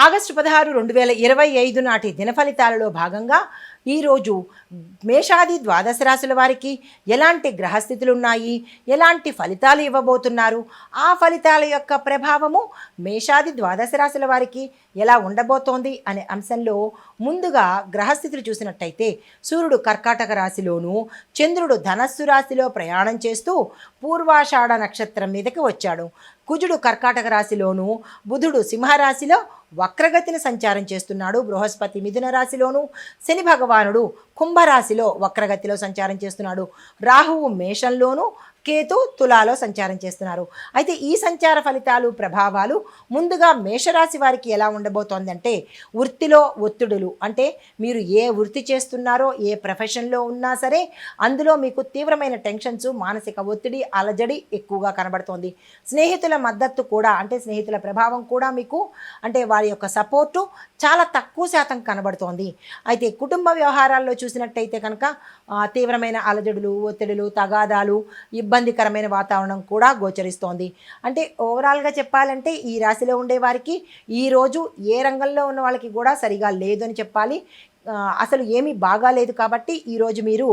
August 16, 2025 నాటి దినఫలితాలలో భాగంగా ఈరోజు మేషాది ద్వాదశ రాశుల వారికి ఎలాంటి గ్రహస్థితులు ఉన్నాయి, ఎలాంటి ఫలితాలు ఇవ్వబోతున్నారు, ఆ ఫలితాల యొక్క ప్రభావము మేషాది ద్వాదశ రాశుల వారికి ఎలా ఉండబోతోంది అనే అంశంలో ముందుగా గ్రహస్థితులు చూసినట్టయితే సూర్యుడు కర్కాటక రాశిలోను, చంద్రుడు ధనస్సు రాశిలో ప్రయాణం చేస్తూ పూర్వాషాఢ నక్షత్రం మీదకి వచ్చాడు. కుజుడు కర్కాటక రాశిలోను, బుధుడు సింహరాశిలో వక్రగతిని సంచారం చేస్తున్నాడు. బృహస్పతి మిథున రాశిలోను, శని భగవానుడు కుంభరాశిలో వక్రగతిలో సంచారం చేస్తున్నాడు. రాహువు మేషంలోను, కేతు తులాలో సంచారం చేస్తున్నారు. అయితే ఈ సంచార ఫలితాలు ప్రభావాలు ముందుగా మేషరాశి వారికి ఎలా ఉండబోతోందంటే, వృత్తిలో ఒత్తిడులు, అంటే మీరు ఏ వృత్తి చేస్తున్నారో, ఏ ప్రొఫెషన్లో ఉన్నా సరే అందులో మీకు తీవ్రమైన టెన్షన్స్, మానసిక ఒత్తిడి, అలజడి ఎక్కువగా కనబడుతోంది. స్నేహితుల మద్దతు కూడా, అంటే స్నేహితుల ప్రభావం కూడా మీకు, అంటే వారి యొక్క సపోర్టు చాలా తక్కువ శాతం కనబడుతోంది. అయితే కుటుంబ వ్యవహారాల్లో చూసినట్టయితే కనుక తీవ్రమైన అలజడులు, ఒత్తిడులు, తగాదాలు, ఇబ్బందికరమైన వాతావరణం కూడా గోచరిస్తోంది. అంటే ఓవరాల్గా చెప్పాలంటే ఈ రాశిలో ఉండే వారికి ఈరోజు ఏ రంగంలో ఉన్న వాళ్ళకి కూడా సరిగా లేదు అని చెప్పాలి. అసలు ఏమీ బాగాలేదు. కాబట్టి ఈరోజు మీరు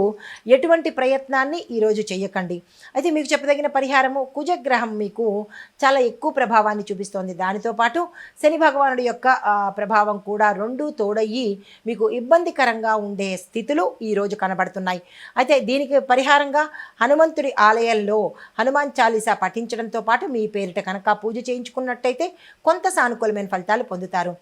ఎటువంటి ప్రయత్నాన్ని ఈరోజు చేయకండి. అయితే మీకు చెప్పదగిన పరిహారము, కుజగ్రహం మీకు చాలా ఎక్కువ ప్రభావాన్ని చూపిస్తోంది. దానితో పాటు శని భగవానుడి యొక్క ప్రభావం కూడా రెండూ తోడయ్యి మీకు ఇబ్బందికరంగా ఉండే స్థితులు ఈరోజు కనబడుతున్నాయి. అయితే దీనికి పరిహారంగా హనుమంతుడి ఆలయంలో హనుమాన్ చాలీసా పఠించడంతో పాటు మీ పేరిట కనుక పూజ చేయించుకున్నట్టయితే కొంత సానుకూలమైన ఫలితాలు పొందుతారు.